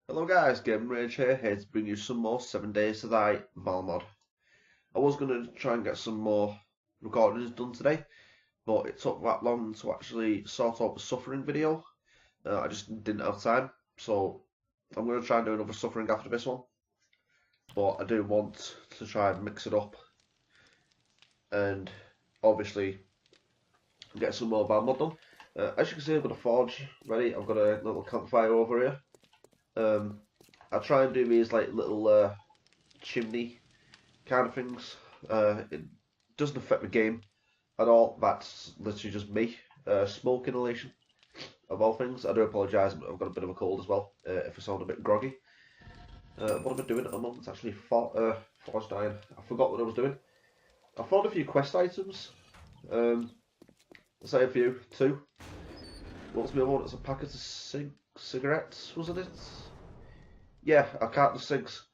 Hello guys, Game Rage here to bring you some more 7 Days to Die Valmod. I was going to try and get some more recordings done today, but it took that long to actually sort out the suffering video. I just didn't have time, so I'm going to try and do another suffering after this one. But I do want to try and mix it up and obviously get some more Valmod done. As you can see, I've got a forge ready. I've got a little campfire over here. I try and do these like little chimney kind of things. It doesn't affect the game at all. That's literally just me. Smoke inhalation, of all things. I do apologise, but I've got a bit of a cold as well, if I sound a bit groggy. What am I doing at the moment? It's actually Forge Dying. I forgot what I was doing. I found a few quest items. I'll say a few, two. What's the other one? It's a packet of cigarettes, wasn't it? Yeah, a carton of cigs.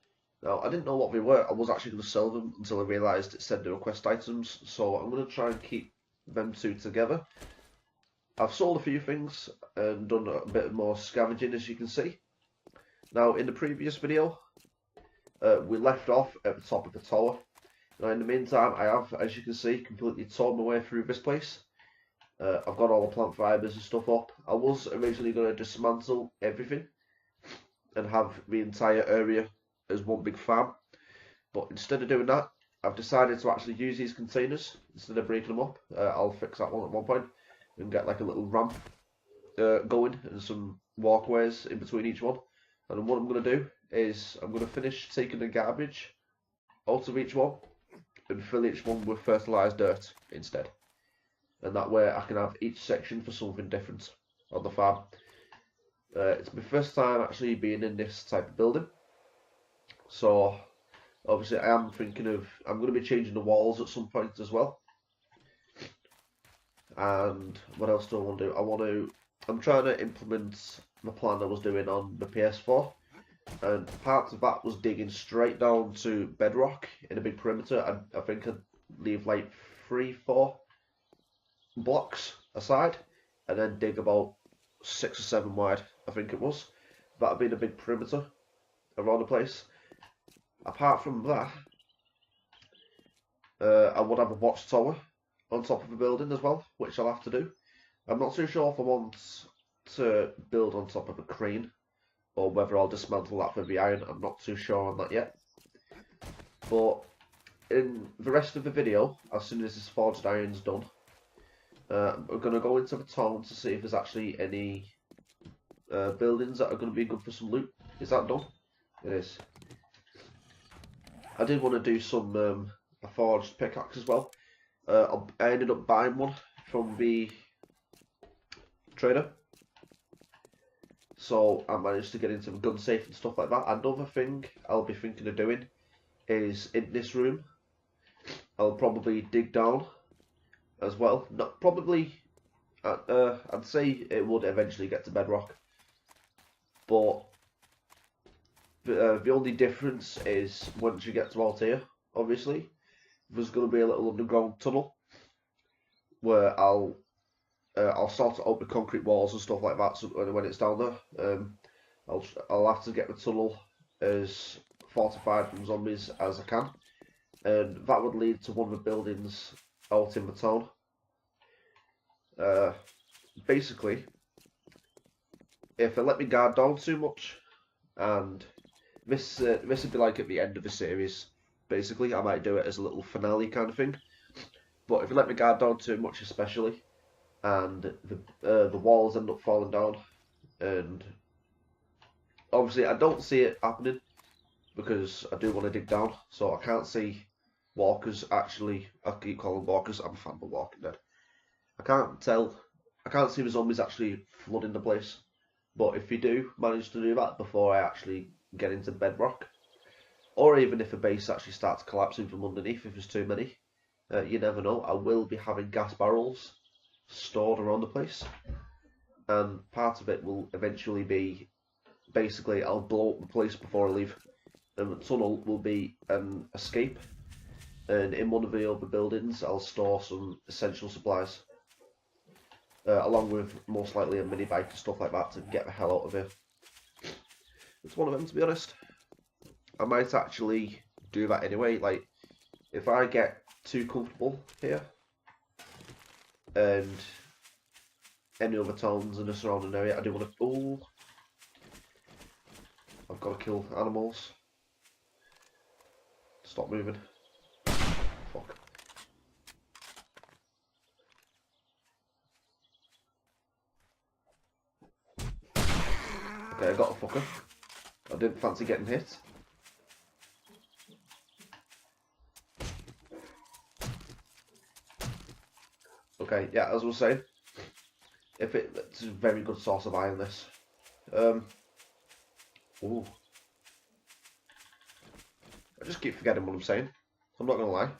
Now, I didn't know what they were. I was actually going to sell them until I realised it said they were quest items. So I'm going to try and keep them two together. I've sold a few things and done a bit more scavenging, as you can see. Now, in the previous video, we left off at the top of the tower. Now, in the meantime, I have, as you can see, completely torn my way through this place. I've got all the plant fibres and stuff up. I was originally going to dismantle everything and have the entire area as one big farm, but instead of doing that, I've decided to actually use these containers instead of breaking them up. I'll fix that one at one point and get like a little ramp going and some walkways in between each one. And what I'm going to do is I'm going to finish taking the garbage out of each one and fill each one with fertilised dirt instead. And that way I can have each section for something different on the farm. It's my first time actually being in this type of building, so obviously I am thinking of, I'm going to be changing the walls at some point as well. And what else do I want to do? I'm trying to implement the plan I was doing on the PS4, and part of that was digging straight down to bedrock in a big perimeter. I think I'd leave like 3-4 blocks aside and then dig about 6 or 7 wide, I think it was. That'd be the big perimeter around the place. Apart from that, I would have a watchtower on top of the building as well, which I'll have to do. I'm not too sure if I want to build on top of a crane or whether I'll dismantle that for the iron. I'm not too sure on that yet. But in the rest of the video, as soon as this forged iron's done, we're going to go into the town to see if there's actually any buildings that are going to be good for some loot. Is that done? It is. I did want to do some a forged pickaxe as well. I ended up buying one from the trader, so I managed to get into the gun safe and stuff like that. Another thing I'll be thinking of doing is in this room, I'll probably dig down as well. Not probably, I'd say it would eventually get to bedrock, but the only difference is once you get to out here, obviously, there's going to be a little underground tunnel where I'll sort out the concrete walls and stuff like that. So when it's down there, I'll have to get the tunnel as fortified from zombies as I can, and that would lead to one of the buildings out in the town. Basically, if they let me guard down too much, and this would be like at the end of the series. Basically, I might do it as a little finale kind of thing. But if you let me guard down too much, especially, and the walls end up falling down, and obviously I don't see it happening because I do want to dig down, so I can't see walkers actually. I keep calling walkers. I'm a fan of Walking Dead. I can't see the zombies actually flooding the place. But if you do manage to do that before I actually get into bedrock, or even if a base actually starts collapsing from underneath if there's too many, you never know. I will be having gas barrels stored around the place, and part of it will eventually be, basically I'll blow up the place before I leave, and the tunnel will be an escape, and in one of the other buildings I'll store some essential supplies, along with most likely a mini bike and stuff like that to get the hell out of here. It's one of them, to be honest. I might actually do that anyway. Like, if I get too comfortable here, and any other towns in the surrounding area, I do want to. Oh, I've got to kill animals. Stop moving. Fuck. Okay, I got a fucker. I didn't fancy getting hit. Okay, yeah, as I was saying, it's a very good source of iron, this. Ooh. I just keep forgetting what I'm saying. I'm not gonna lie.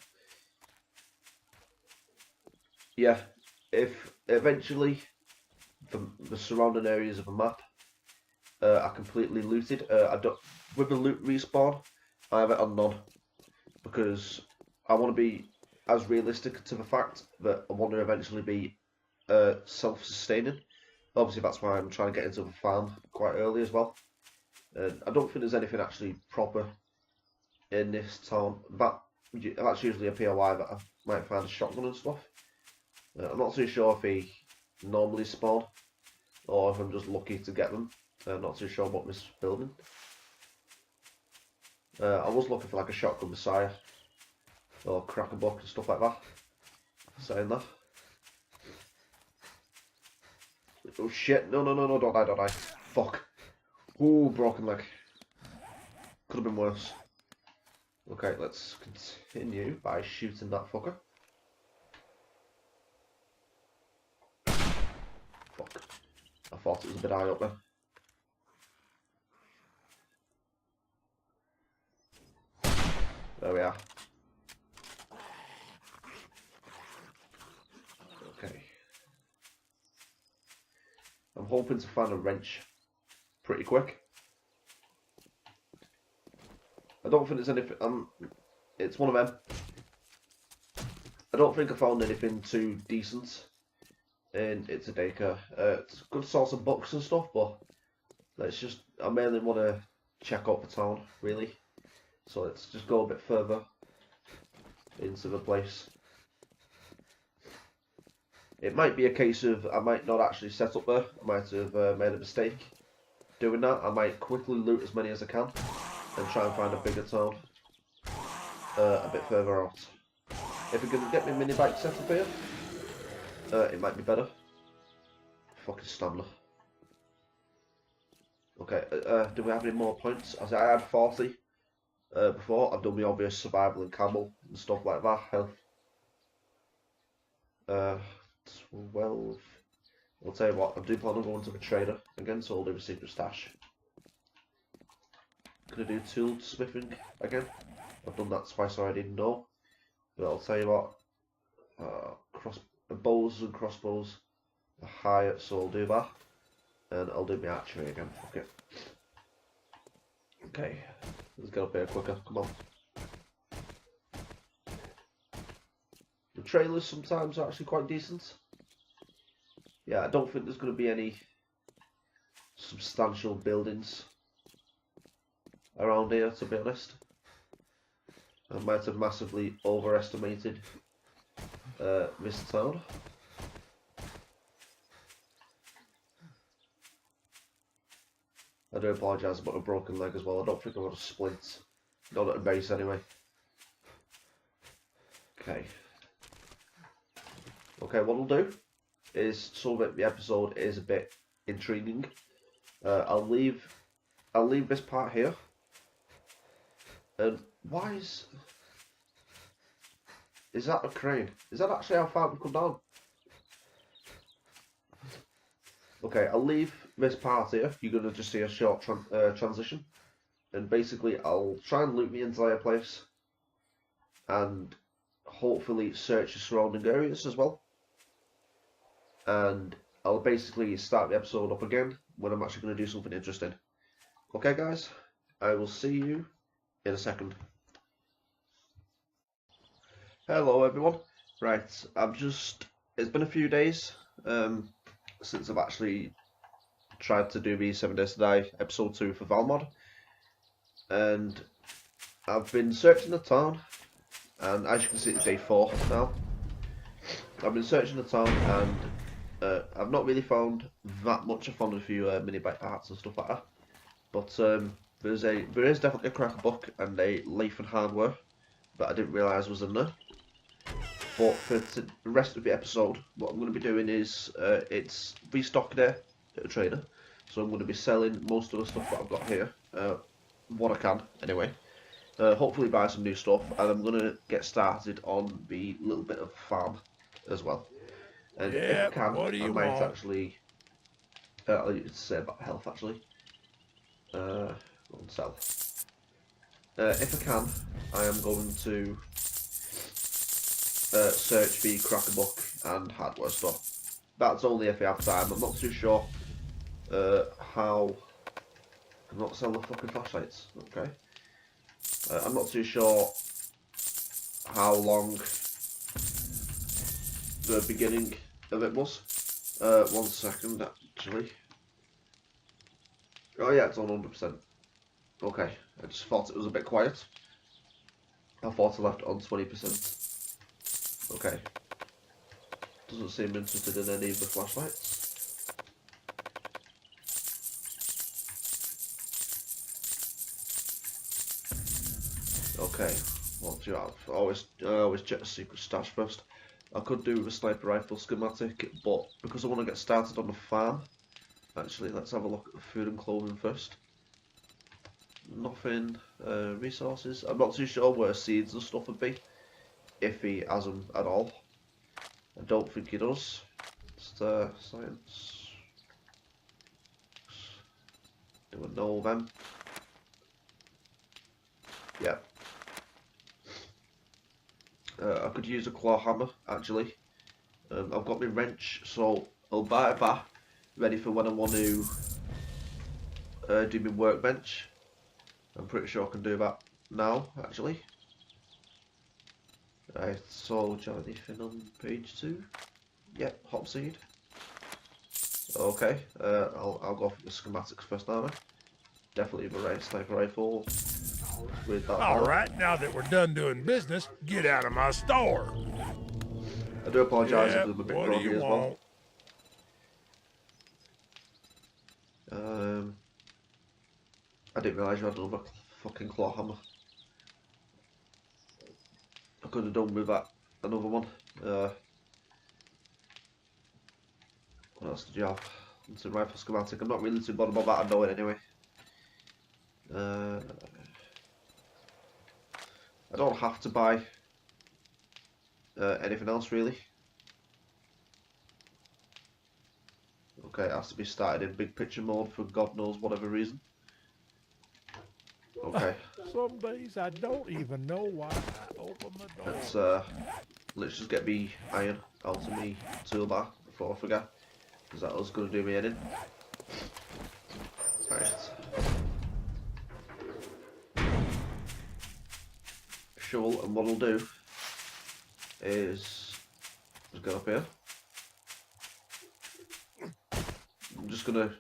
Yeah, if eventually the surrounding areas of a map are completely looted, I don't, with the loot respawn, I have it on none because I want to be as realistic to the fact that I want to eventually be self-sustaining. Obviously, that's why I'm trying to get into the farm quite early as well. I don't think there's anything actually proper in this town. That's usually a POI that I might find a shotgun and stuff. I'm not too sure if he normally spawn or if I'm just lucky to get them. I'm not too sure about this building. I was looking for like a shotgun messiah or cracker buck and stuff like that. Saying that. Oh shit, no, don't die. Fuck. Ooh, broken leg. Could have been worse. Okay, let's continue by shooting that fucker. Fuck. I thought it was a bit high up there. There we are. Okay. I'm hoping to find a wrench pretty quick. I don't think there's anything. It's one of them. I don't think I found anything too decent in It's a Daycare. It's a good source of books and stuff, but I mainly want to check out the town, really. So let's just go a bit further into the place. It might be a case of I might not actually set up there. I might have made a mistake doing that. I might quickly loot as many as I can and try and find a bigger town a bit further out. If we can get my mini bike set up here, it might be better. Fucking stamina. Okay, do we have any more points? I had 40 before. I've done the obvious survival and camel and stuff like that. Health. 12. I'll tell you what, I do plan on going to the trader again, so I'll do the secret stash. Gonna do tool smithing again. I've done that twice already, no. But I'll tell you what, bows and crossbows are higher, so I'll do that. And I'll do my archery again, fuck it. Okay, let's get up here quicker, come on. The trailers sometimes are actually quite decent. Yeah, I don't think there's going to be any substantial buildings around here, to be honest. I might have massively overestimated this town. I do apologise about a broken leg as well. I don't think I've got a splint. Not at a base anyway. Okay. Okay, what I'll do is, so that the episode is a bit intriguing, I'll leave this part here. And why is that a crane? Is that actually how far we've come down? Okay, I'll leave this part here. You're gonna just see a short transition, and basically I'll try and loot the entire place, and hopefully search the surrounding areas as well. And I'll basically start the episode up again when I'm actually going to do something interesting. Okay guys, I will see you in a second. Hello everyone. Right, it's been a few days since I've actually tried to do the 7 Days to Die episode 2 for Valmod, and I've been searching the town, and as you can see it's day 4 now. I've been searching the town and I've not really found that much. I found a few mini bike parts and stuff like that, but there is definitely a cracker book and a Leaf and Hardware that I didn't realise was in there. But for the rest of the episode, what I'm going to be doing is it's restock day at a trader, so I'm going to be selling most of the stuff that I've got here, what I can anyway. Hopefully buy some new stuff, and I'm going to get started on the little bit of farm as well. And if I can, I might actually, I'll say about health actually, sell. If I can, I am going to search the cracker book and hardware store. That's only if I have time. I'm not too sure how. I'm not selling the fucking flashlights. Okay. I'm not too sure how long the beginning of it was. 1 second actually. Oh yeah, it's on 100%. Okay, I just thought it was a bit quiet. I thought I left it on 20%. Okay. Doesn't seem interested in any of the flashlights. Okay, what do you have? I always check the secret stash first. I could do the sniper rifle schematic, but because I want to get started on the farm, actually let's have a look at the food and clothing first. Nothing, resources. I'm not too sure where seeds and stuff would be, if he has them at all. I don't think he does. Just science. Do I know them? Yeah. I could use a claw hammer actually. I've got my wrench, so I'll buy that ready for when I want to do my workbench. I'm pretty sure I can do that now actually. Right, so do you have anything on page 2? Yep, hop seed. Okay, I'll go for the schematics first now. Definitely the right sniper rifle. With that Alright, now that we're done doing business, get out of my store. I do apologise if I'm a bit groggy as well. I didn't realise you had another fucking claw hammer. I could have done with that another one. What else did you have? It's a rifle schematic. I'm not really too bothered about that, I know it anyway. I don't have to buy anything else really. Okay, it has to be started in big picture mode for God knows whatever reason. Okay. Some days I don't even know why I open the door. Let's just get me iron out of me toolbar before I forget, because that was going to do me in. Right. Shovel, and what I'll do is just get up here. I'm just gonna.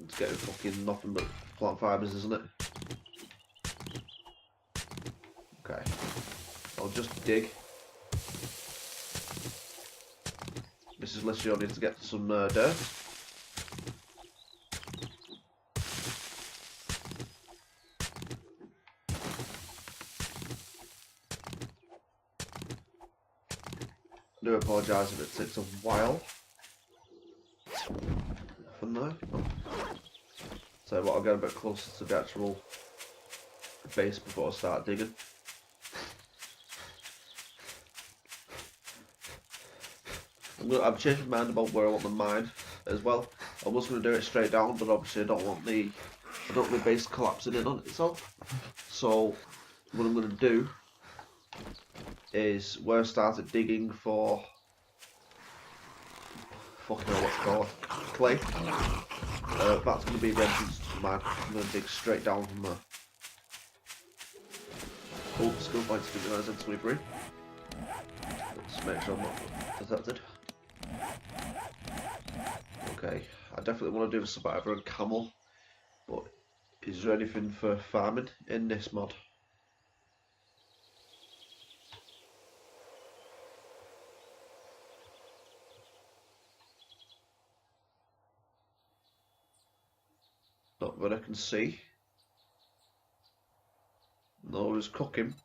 It's getting fucking nothing but plant fibres, isn't it? Okay. I'll just dig. This is literally only to get some dirt. I do apologise if it takes a while. From there. So what, I'll get a bit closer to the actual base before I start digging. I've changed my mind about where I want the mine as well. I was going to do it straight down, but obviously I don't want the base collapsing in on itself. So what I'm going to do is where I started digging for fucking hell, what's it called? Clay. That's going to be the entrance to the mine. I'm going to dig straight down from there. Oh, skill points synchronized in 23. Let's make sure I'm not detected. Okay, I definitely want to do the survivor and camel, but is there anything for farming in this mod? Not that I can see. No, there's cooking.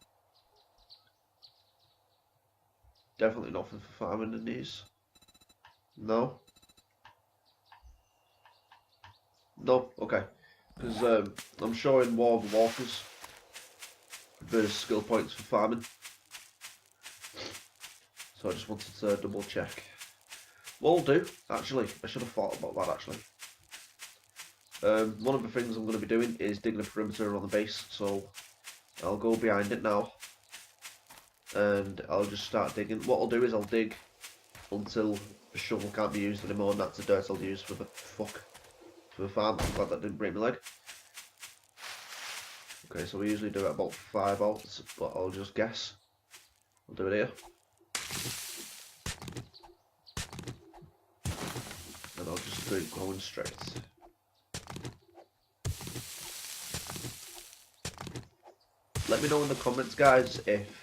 Definitely nothing for farming in these. No. No, okay. Because I'm showing War of the Walkers. There's skill points for farming. So I just wanted to double check. What I'll do, actually, I should have thought about that actually. One of the things I'm going to be doing is digging a perimeter on the base, so I'll go behind it now and I'll just start digging. What I'll do is I'll dig until the shovel can't be used anymore, and that's the dirt I'll use for the farm. I'm glad that didn't break my leg. Okay, so we usually do it about 5 outs, but I'll just guess. I'll do it here. And I'll just do it going straight. Let me know in the comments, guys, if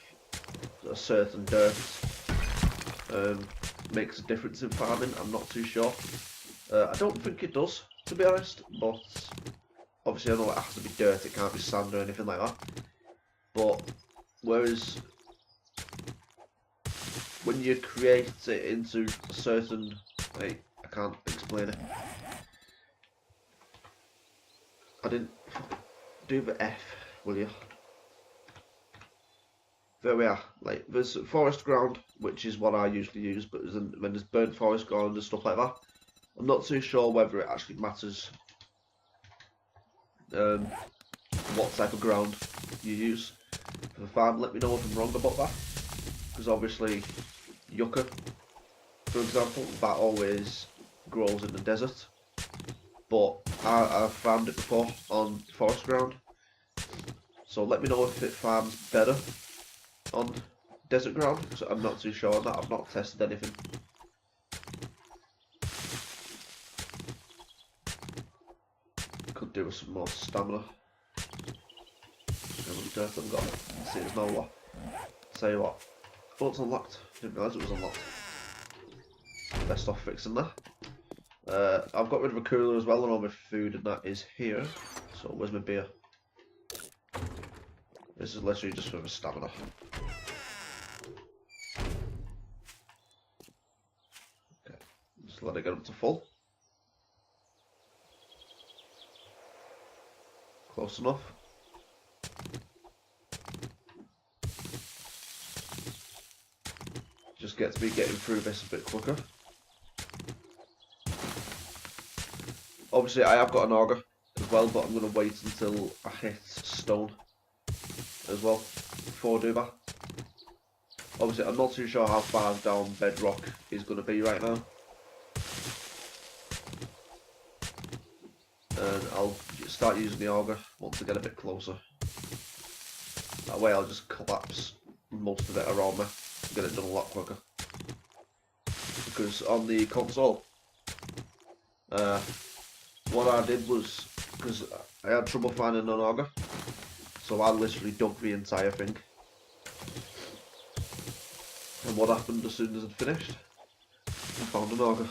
a certain dirt makes a difference in farming. I'm not too sure. I don't think it does, to be honest, but obviously I know it has to be dirt, it can't be sand or anything like that. But whereas when you create it into a certain, I can't explain it. I didn't do the F, will you? There we are. Like, there's forest ground, which is what I usually use, but when there's burnt forest ground and stuff like that, I'm not too sure whether it actually matters what type of ground you use for the farm. Let me know if I'm wrong about that, because obviously yucca, for example, that always grows in the desert, but I've farmed it before on forest ground, so let me know if it farms better on desert ground, because I'm not too sure on that. I've not tested anything. Could do with some more stamina. How much dirt I've got? See, there's no lot. Tell you what. Oh, it's unlocked. Didn't realise it was unlocked. Best off fixing that. I've got rid of a cooler as well, and all my food and that is here. So where's my beer? This is literally just for the stamina. Okay, just let it get up to full. Close enough. Just gets me getting through this a bit quicker. Obviously I have got an auger as well, but I'm going to wait until I hit stone as well before I do that. Obviously I'm not too sure how far down bedrock is going to be right now. And I'll start using the auger once I get a bit closer. That way I'll just collapse most of it around me and get it done a lot quicker. Because on the console, what I did was, because I had trouble finding an auger, so I literally dug the entire thing. And what happened as soon as I'd finished? I found an auger.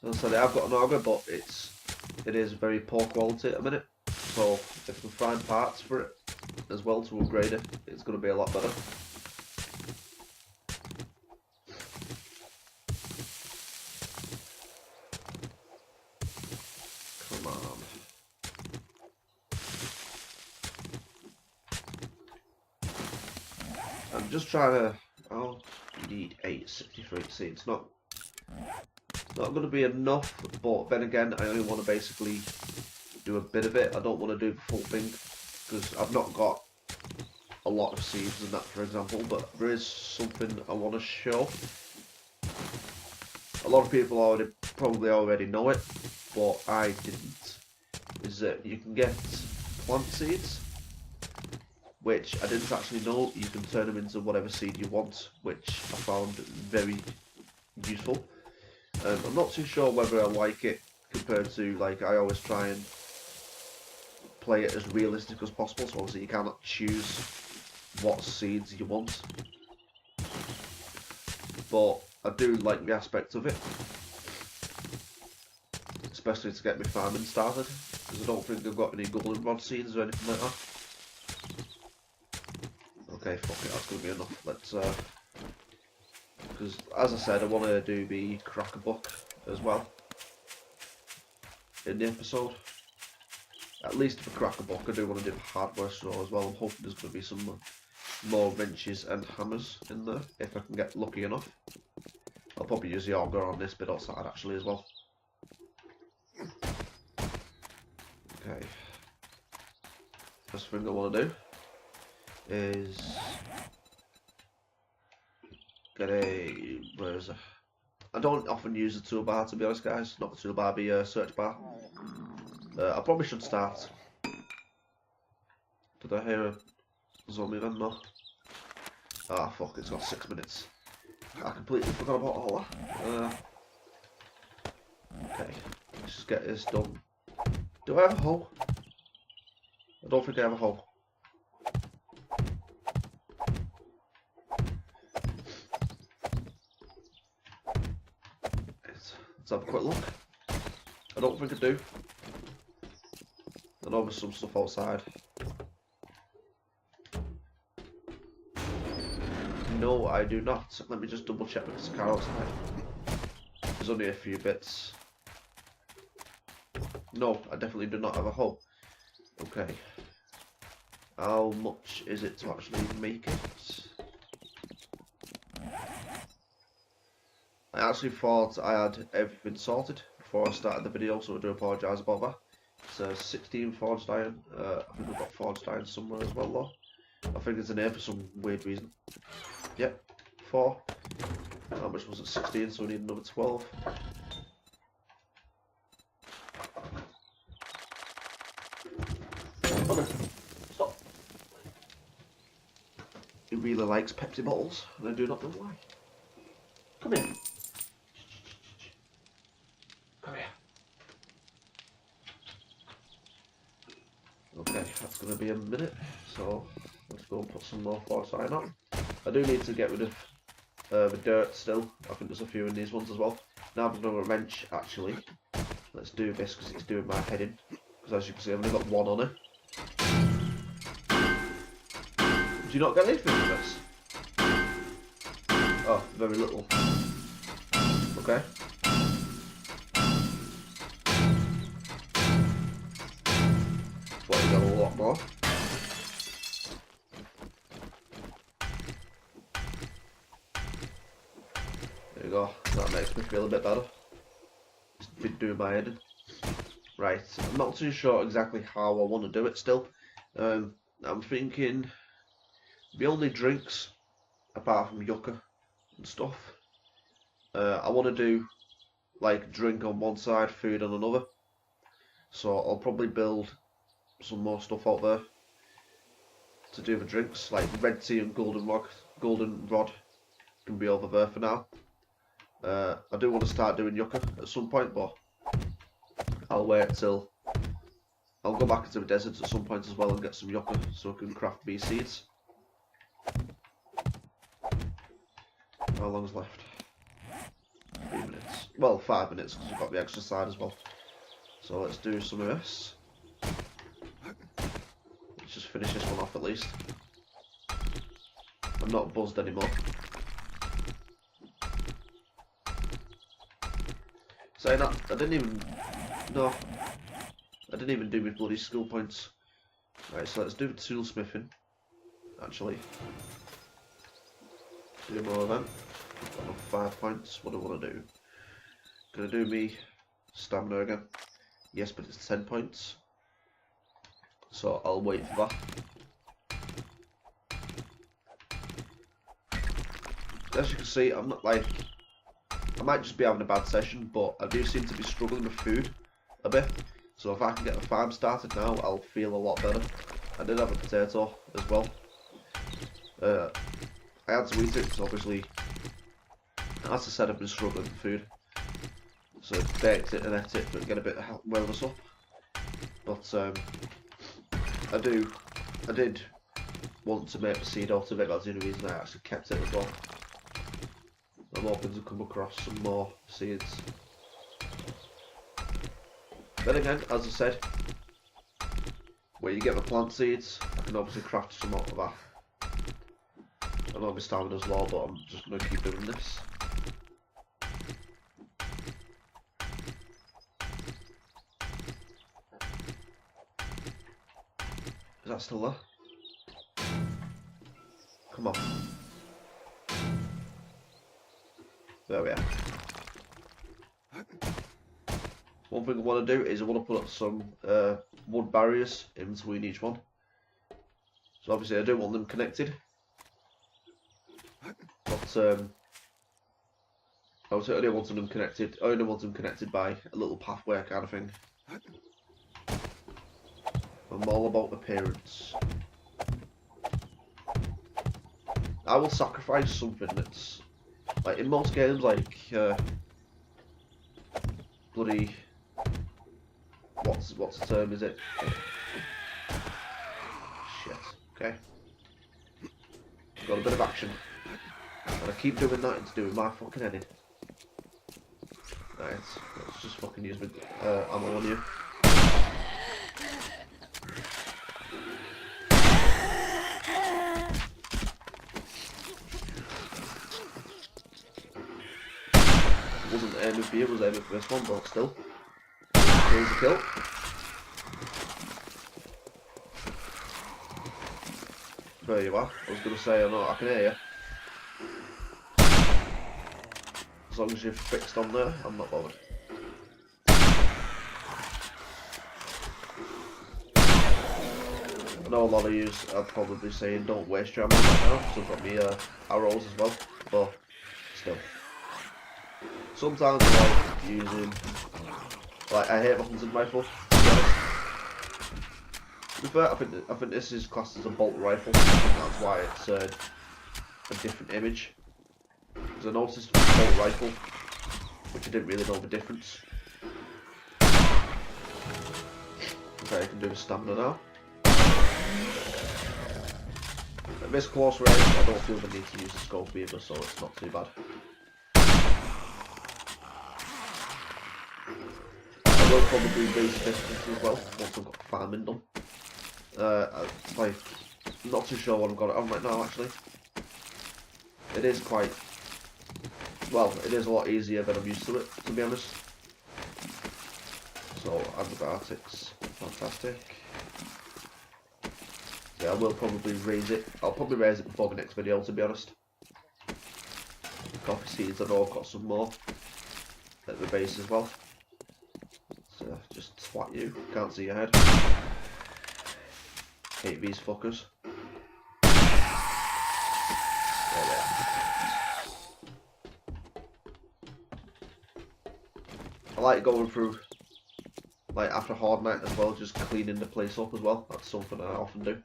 So I said I've got an auger, but it is very poor quality at the minute. So if I can find parts for it as well to upgrade it, it's going to be a lot better. Come on. I'm just trying to. Oh, need 863. See, it's not going to be enough, but then again, I only want to basically do a bit of it. I don't want to do the full thing because I've not got a lot of seeds and that, for example, but there is something I want to show. A lot of people probably already know it, but I didn't. Is that you can get plant seeds, which I didn't actually know you can turn them into whatever seed you want, which I found very useful. I'm not too sure whether I like it compared to, like, I always try and play it as realistic as possible, so obviously you cannot choose what seeds you want. But I do like the aspect of it, especially to get my farming started, because I don't think I've got any goldenrod seeds or anything like that. Okay, fuck it, that's going to be enough. Let's, because as I said, I want to do the cracker book as well in the episode. At least for cracker book, I do want to do the hardware store as well. I'm hoping there's going to be some more wrenches and hammers in there, if I can get lucky enough. I'll probably use the auger on this bit outside actually as well. Okay. First thing I want to do is get a... where is it? I don't often use the toolbar, to be honest, guys. Not the toolbar, the search bar. I probably should start. Did I hear a zombie then? No. Ah, fuck, it's got 6 minutes. I completely forgot about all that. Okay, let's just get this done. Do I have a hoe? I don't think I have a hoe. Let's have a quick look. I don't think I do. I know there's some stuff outside. No, I do not. Let me just double check with this car outside. There's only a few bits. No, I definitely do not have a hoe. Okay. How much is it to actually make it? I actually thought I had everything sorted before I started the video, so I do apologise about that. It's 16 forged iron. I think we've got forged iron somewhere as well though. I think it's in here for some weird reason. Yep, 4. How much was it? 16, so we need another 12. Stop. He really likes Pepsi bottles, and I do not know why. Come here. Come here. Okay, that's going to be a minute, so let's go and put some more force iron on. I do need to get rid of the dirt still. I think there's a few in these ones as well. Now I've got a wrench actually. Let's do this because it's doing my head in. Because as you can see, I've only got one on it. Do you not get anything from this? Oh, very little. Okay. Well, you got a lot more. There you go. That makes me feel a bit better. Just been doing my head in. Right, I'm not too sure exactly how I want to do it still. I'm thinking the only drinks, apart from yucca and stuff, I want to do like drink on one side, food on another. So I'll probably build some more stuff out there to do the drinks, like red tea and goldenrod can be over there for now. I do want to start doing yucca at some point, but I'll wait till I'll go back into the desert at some point as well and get some yucca so I can craft bee seeds. How long's left? 3 minutes. Well, 5 minutes because we've got the extra side as well. So let's do some of this. Let's just finish this one off at least. I'm not buzzed anymore. Saying that, I didn't even do my bloody skill points. Right, so let's do the toolsmithing, actually. Do more of them. Got enough 5 points. What do I want to do? Gonna do me stamina again. Yes, but it's 10 points. So I'll wait for that. As you can see, I'm not like... I might just be having a bad session, but I do seem to be struggling with food a bit. So if I can get the farm started now, I'll feel a lot better. I did have a potato as well. I had to eat it because obviously, as I said, I've been struggling with food. So baked it and ate it, but get a bit of wellness up. But I did want to make a seed out of it. That's the only reason I actually kept it as well. I'm hoping to come across some more seeds. Then again, as I said, where you get the plant seeds, I can obviously craft some out of that. I know my stamina's low, but I'm just going to keep doing this. Is that still there? Come on. There we are. One thing I want to do is I want to put some wood barriers in between each one. So obviously I do want them connected. But obviously I only want them connected by a little pathway kind of thing. I'm all about appearance. I will sacrifice something that's like in most games, like bloody what's the term? Is it? Shit. Okay. I've got a bit of action, and I keep doing that into doing my fucking heading. Right, let's just fucking use my ammo on you. Wasn't aiming for you, was aiming for this one, but still. Here's a kill. There you are. I was going to say, I know I can hear you. As long as you're fixed on there, I'm not bothered. I know a lot of you are probably saying don't waste your ammo right now, because I've got me arrows as well, but still. Sometimes I like using, like I hate my hunting rifle, to be honest. To be fair, I think this is classed as a bolt rifle, and that's why it's a different image. Because I noticed with a bolt rifle, which I didn't really know the difference. Okay, I can do the stamina now. At this close range, I don't feel the need to use the scope either, so it's not too bad. I will probably raise distance as well once I've got farming done. Like, I'm not too sure what I've got it on right now actually. It is quite, well, it is a lot easier than I'm used to it, to be honest. So, antibiotics, fantastic. Yeah, I will probably raise it. I'll probably raise it before the next video, to be honest. Coffee seeds, I know I've got some more at the base as well. So, just swat you, can't see your head. Hate these fuckers. There they are. I like going through, like after a hard night as well, just cleaning the place up as well. That's something I often do.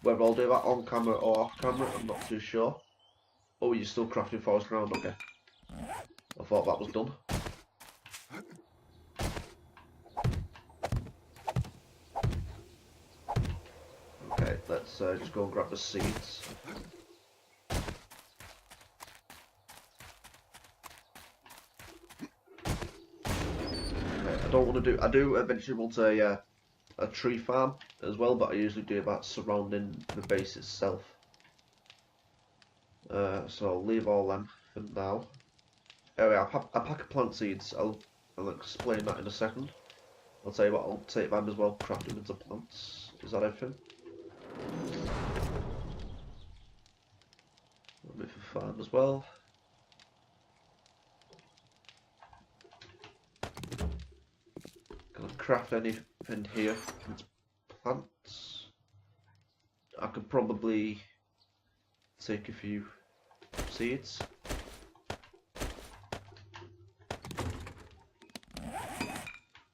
Whether I'll do that on camera or off camera, I'm not too sure. Oh, you're still crafting forest ground? Okay. I thought that was done. Okay, let's just go and grab the seeds. Okay, I don't want to do. I do eventually want a tree farm as well, but I usually do that surrounding the base itself. So I'll leave all them for now. Anyway, I pack of plant seeds. I'll explain that in a second. I'll tell you what, I'll take them as well, craft them into plants. Is that everything? A bit for farm as well. Can I craft anything here into plants? I could probably take a few seeds.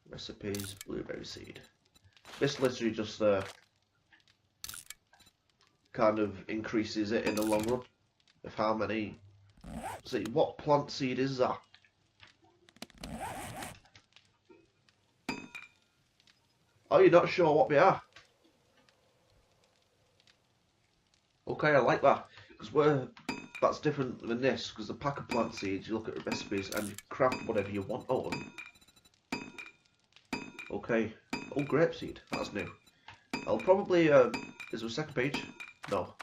Recipes, blueberry seed. This literally just kind of increases it in the long run of how many. See, what plant seed is that? Oh, you're not sure what they are? Okay, I like that. Because that's different than this, because the pack of plant seeds, you look at the recipes and you craft whatever you want out of them. Okay. Oh, grapeseed. That's new. I'll probably, is there a second page? No.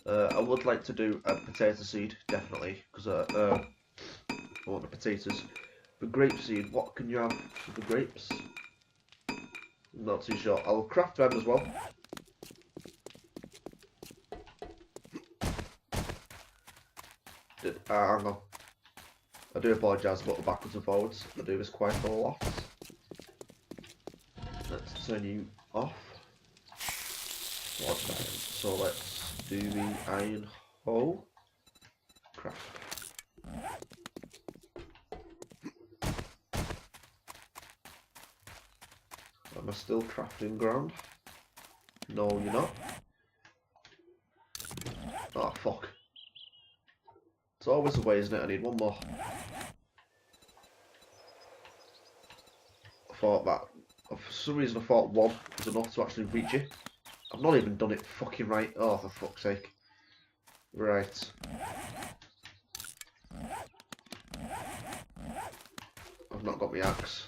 I would like to do a potato seed, definitely, because I want the potatoes. The grapeseed, what can you have for the grapes? I'm not too sure. I'll craft them as well. Hang on. I do apologise about the backwards and forwards. I do this quite a lot. Let's turn you off. So let's do the iron hole. Craft. Am I still crafting ground? No, you're not. Oh, fuck. It's always the way, isn't it? I need one more. I thought that... For some reason I thought one was enough to actually reach it. I've not even done it fucking right. Oh, for fuck's sake. Right. I've not got my axe.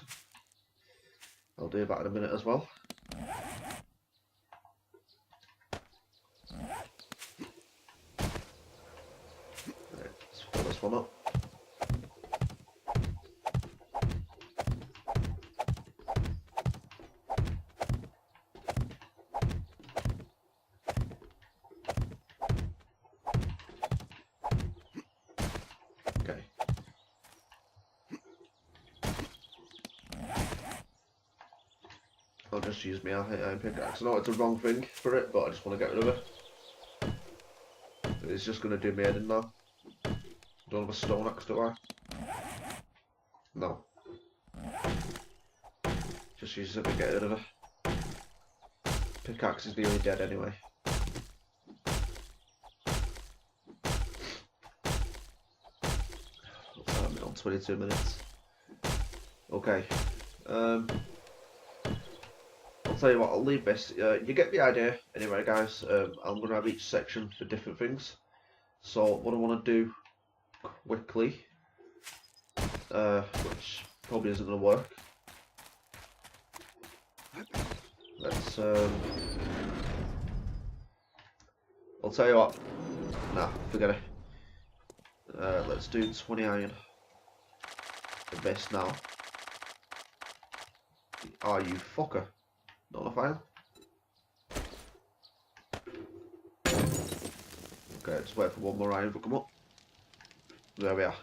I'll do that in a minute as well. Right, let's fill this one up. Okay. I'll just use my iron pickaxe. I know it's the wrong thing for it, but I just want to get rid of it. It's just going to do me head in now. Don't have a stone axe, do I? No. Just use it to get rid of it. Pickaxe is nearly dead anyway. I'm on 22 minutes. Okay. I'll tell you what, I'll leave this. You get the idea anyway, guys. I'm going to have each section for different things. So what I want to do quickly, which probably isn't going to work. Let's, I'll tell you what, nah, forget it. Let's do 20 iron for this now. Oh, you fucker. Not enough iron? Okay, just wait for one more iron to come up. There we are.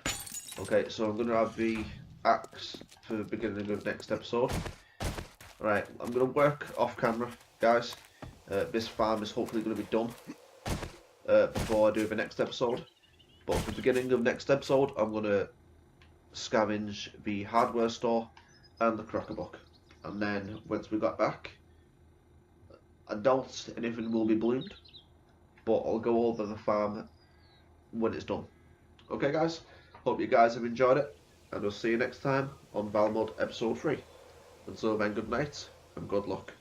Okay, so I'm going to have the axe for the beginning of next episode. Right, I'm going to work off camera, guys. This farm is hopefully going to be done before I do the next episode. But for the beginning of next episode, I'm going to scavenge the hardware store and the cracker book. And then once we got back, I doubt anything will be bloomed, but I'll go over the farm when it's done. Okay, guys? Hope you guys have enjoyed it, and we'll see you next time on Valmod episode 3. Until then, good night and good luck.